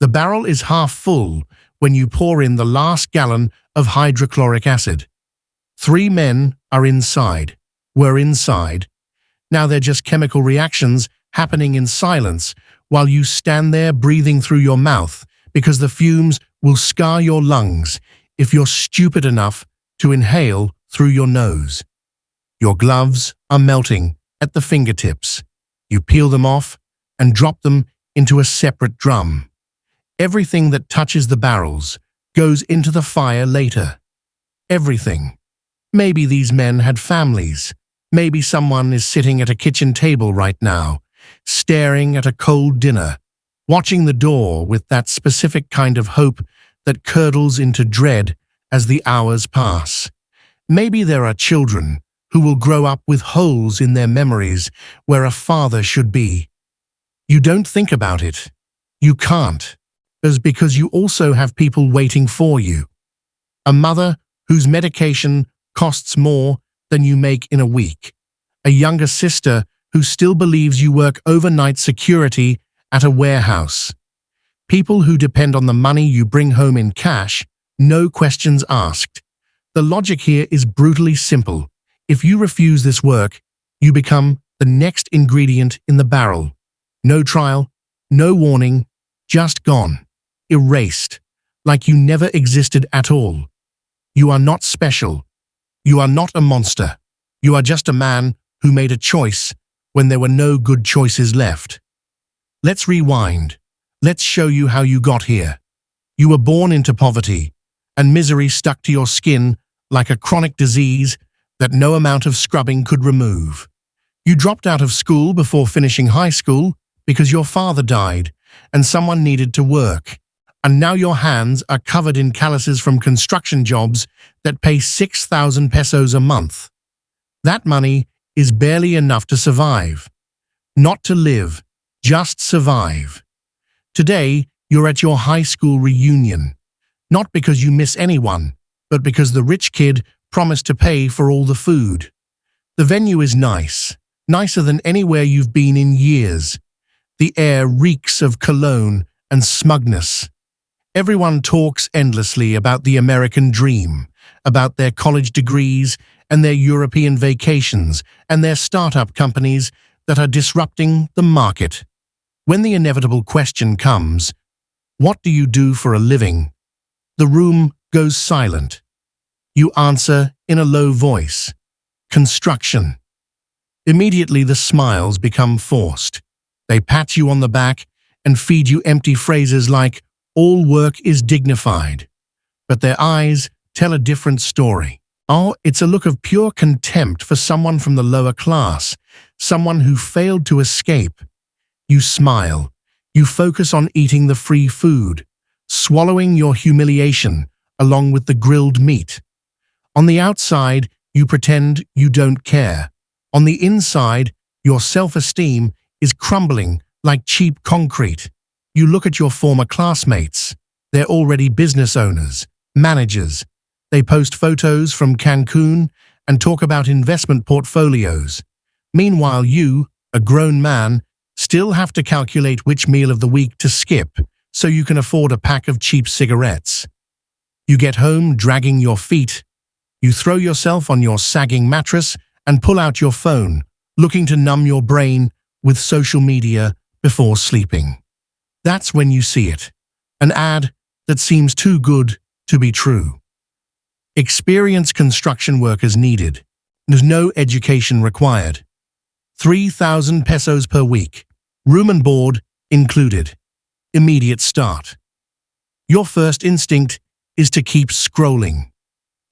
The barrel is half full when you pour in the last gallon of hydrochloric acid. 3 men were inside. Now they're just chemical reactions happening in silence while you stand there breathing through your mouth because the fumes will scar your lungs if you're stupid enough to inhale through your nose. Your gloves are melting at the fingertips. You peel them off and drop them into a separate drum. Everything that touches the barrels goes into the fire later. Everything. Maybe these men had families. Maybe someone is sitting at a kitchen table right now, staring at a cold dinner, watching the door with that specific kind of hope that curdles into dread as the hours pass. Maybe there are children who will grow up with holes in their memories where a father should be. You don't think about it. You can't. Because you also have people waiting for you. A mother whose medication costs more than you make in a week. A younger sister who still believes you work overnight security at a warehouse. People who depend on the money you bring home in cash, no questions asked. The logic here is brutally simple. If you refuse this work, you become the next ingredient in the barrel. No trial, no warning, just gone. Erased, like you never existed at all. You are not special. You are not a monster. You are just a man who made a choice when there were no good choices left. Let's rewind. Let's show you how you got here. You were born into poverty, and misery stuck to your skin like a chronic disease that no amount of scrubbing could remove. You dropped out of school before finishing high school because your father died and someone needed to work. And now your hands are covered in calluses from construction jobs that pay 6,000 pesos a month. That money is barely enough to survive. Not to live, just survive. Today, you're at your high school reunion. Not because you miss anyone, but because the rich kid promised to pay for all the food. The venue is nice, nicer than anywhere you've been in years. The air reeks of cologne and smugness. Everyone talks endlessly about the American dream, about their college degrees and their European vacations and their startup companies that are disrupting the market. When the inevitable question comes, what do you do for a living? The room goes silent. You answer in a low voice, construction. Immediately the smiles become forced. They pat you on the back and feed you empty phrases like, all work is dignified. But their eyes tell a different story. Oh, it's a look of pure contempt for someone from the lower class, someone who failed to escape. You smile. You focus on eating the free food, swallowing your humiliation along with the grilled meat. On the outside, you pretend you don't care. On the inside, your self-esteem is crumbling like cheap concrete. You look at your former classmates. They're already business owners, managers. They post photos from Cancun and talk about investment portfolios. Meanwhile, you, a grown man, still have to calculate which meal of the week to skip so you can afford a pack of cheap cigarettes. You get home dragging your feet. You throw yourself on your sagging mattress and pull out your phone, looking to numb your brain with social media before sleeping. That's when you see it, an ad that seems too good to be true. Experienced construction workers needed. There's no education required. 3,000 pesos per week, room and board included. Immediate start. Your first instinct is to keep scrolling.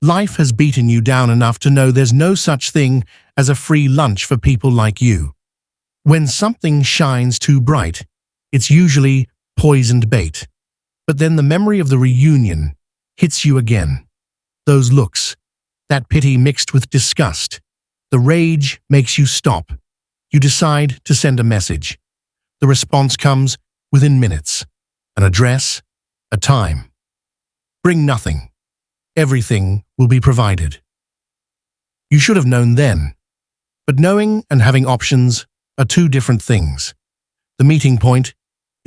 Life has beaten you down enough to know there's no such thing as a free lunch for people like you. When something shines too bright, it's usually poisoned bait. But then the memory of the reunion hits you again. Those looks, that pity mixed with disgust. The rage makes you stop. You decide to send a message. The response comes within minutes. An address, a time. Bring nothing. Everything will be provided. You should have known then. But knowing and having options are two different things. The meeting point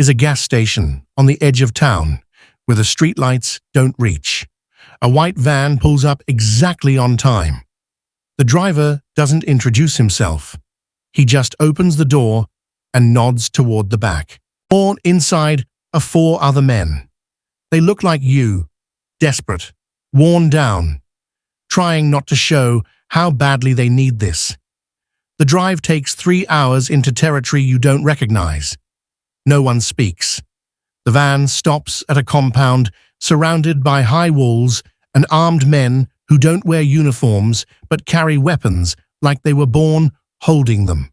is a gas station on the edge of town where the streetlights don't reach. A white van pulls up exactly on time. The driver doesn't introduce himself. He just opens the door and nods toward the back. Or inside are four other men. They look like you, desperate, worn down, trying not to show how badly they need this. The drive takes 3 hours into territory you don't recognize. No one speaks. The van stops at a compound surrounded by high walls and armed men who don't wear uniforms but carry weapons like they were born holding them.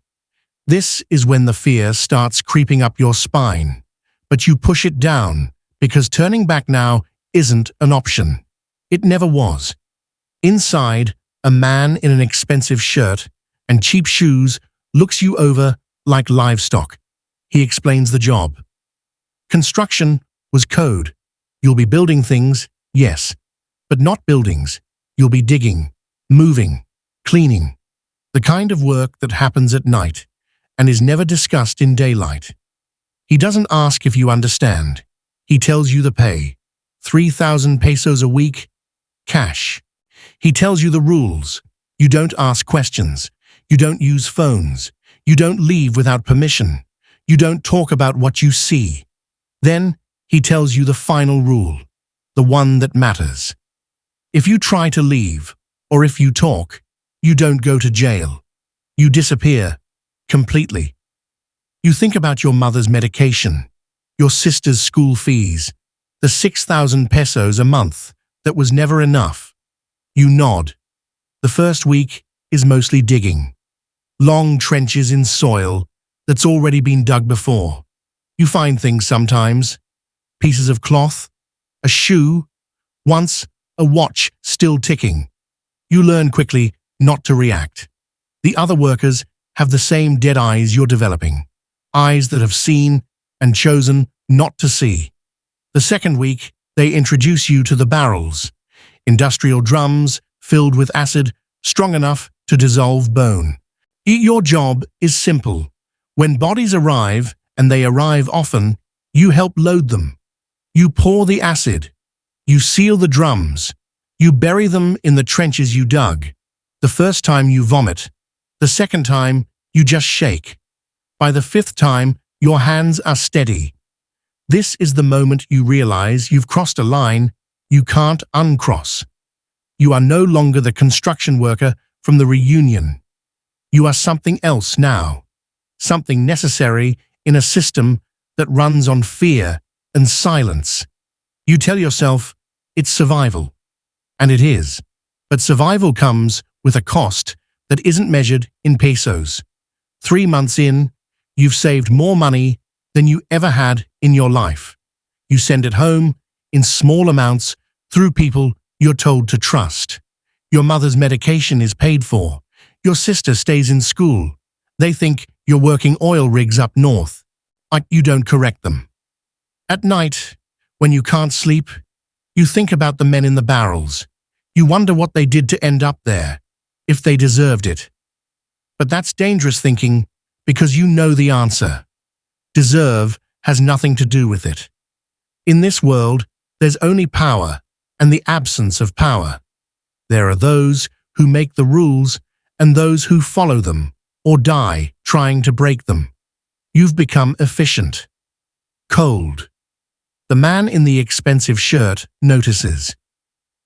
This is when the fear starts creeping up your spine, but you push it down because turning back now isn't an option. It never was. Inside, a man in an expensive shirt and cheap shoes looks you over like livestock. He explains the job. Construction was code. You'll be building things, yes, but not buildings. You'll be digging, moving, cleaning. The kind of work that happens at night and is never discussed in daylight. He doesn't ask if you understand. He tells you the pay. 3,000 pesos a week, cash. He tells you the rules. You don't ask questions. You don't use phones. You don't leave without permission. You don't talk about what you see. Then he tells you the final rule, the one that matters. If you try to leave, or if you talk, you don't go to jail. You disappear completely. You think about your mother's medication, your sister's school fees, the 6,000 pesos a month that was never enough. You nod. The first week is mostly digging. Long trenches in soil that's already been dug before. You find things sometimes. Pieces of cloth, a shoe, once a watch still ticking. You learn quickly not to react. The other workers have the same dead eyes you're developing. Eyes that have seen and chosen not to see. The second week, they introduce you to the barrels. Industrial drums filled with acid strong enough to dissolve bone. Your job is simple. When bodies arrive, and they arrive often, you help load them. You pour the acid. You seal the drums. You bury them in the trenches you dug. The first time you vomit. The second time, you just shake. By the fifth time, your hands are steady. This is the moment you realize you've crossed a line you can't uncross. You are no longer the construction worker from the reunion. You are something else now. Something necessary in a system that runs on fear and silence. You tell yourself it's survival. And it is. But survival comes with a cost that isn't measured in pesos. 3 months in, you've saved more money than you ever had in your life. You send it home in small amounts through people you're told to trust. Your mother's medication is paid for. Your sister stays in school. They think you're working oil rigs up north. You don't correct them. At night, when you can't sleep, you think about the men in the barrels. You wonder what they did to end up there, if they deserved it. But that's dangerous thinking because you know the answer. Deserve has nothing to do with it. In this world, there's only power and the absence of power. There are those who make the rules and those who follow them or die trying to break them. You've become efficient. Cold. The man in the expensive shirt notices.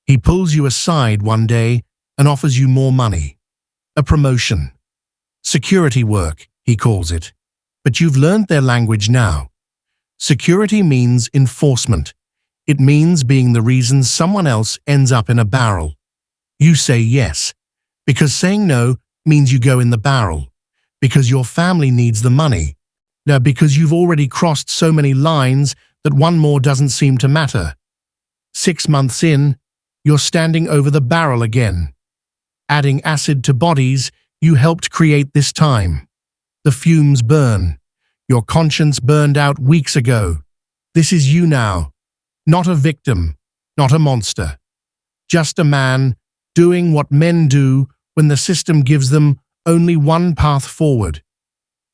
He pulls you aside one day and offers you more money. A promotion. Security work, he calls it. But you've learned their language now. Security means enforcement. It means being the reason someone else ends up in a barrel. You say yes, because saying no means you go in the barrel, because your family needs the money. Now, because you've already crossed so many lines that one more doesn't seem to matter. 6 months in, you're standing over the barrel again, adding acid to bodies you helped create this time. The fumes burn. Your conscience burned out weeks ago. This is you now. Not a victim, not a monster. Just a man doing what men do when the system gives them only one path forward.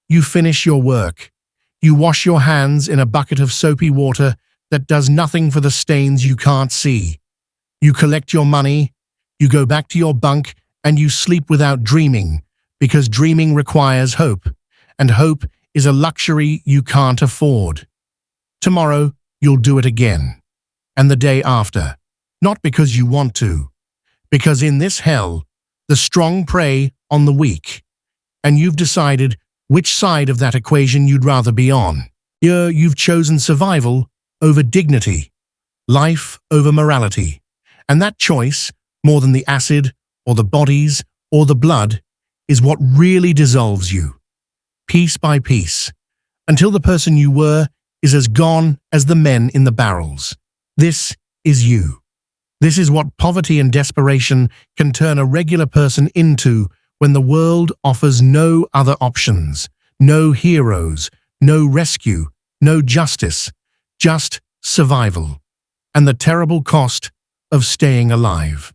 You finish your work. You wash your hands in a bucket of soapy water that does nothing for the stains you can't see. You collect your money, you go back to your bunk, and you sleep without dreaming, because dreaming requires hope, and hope is a luxury you can't afford. Tomorrow, you'll do it again, and the day after, not because you want to, because in this hell, the strong prey on the weak, and you've decided which side of that equation you'd rather be on. You've chosen survival over dignity, life over morality, and that choice, more than the acid or the bodies or the blood, is what really dissolves you, piece by piece, until the person you were is as gone as the men in the barrels. This is you. This is what poverty and desperation can turn a regular person into when the world offers no other options, no heroes, no rescue, no justice, just survival, and the terrible cost of staying alive.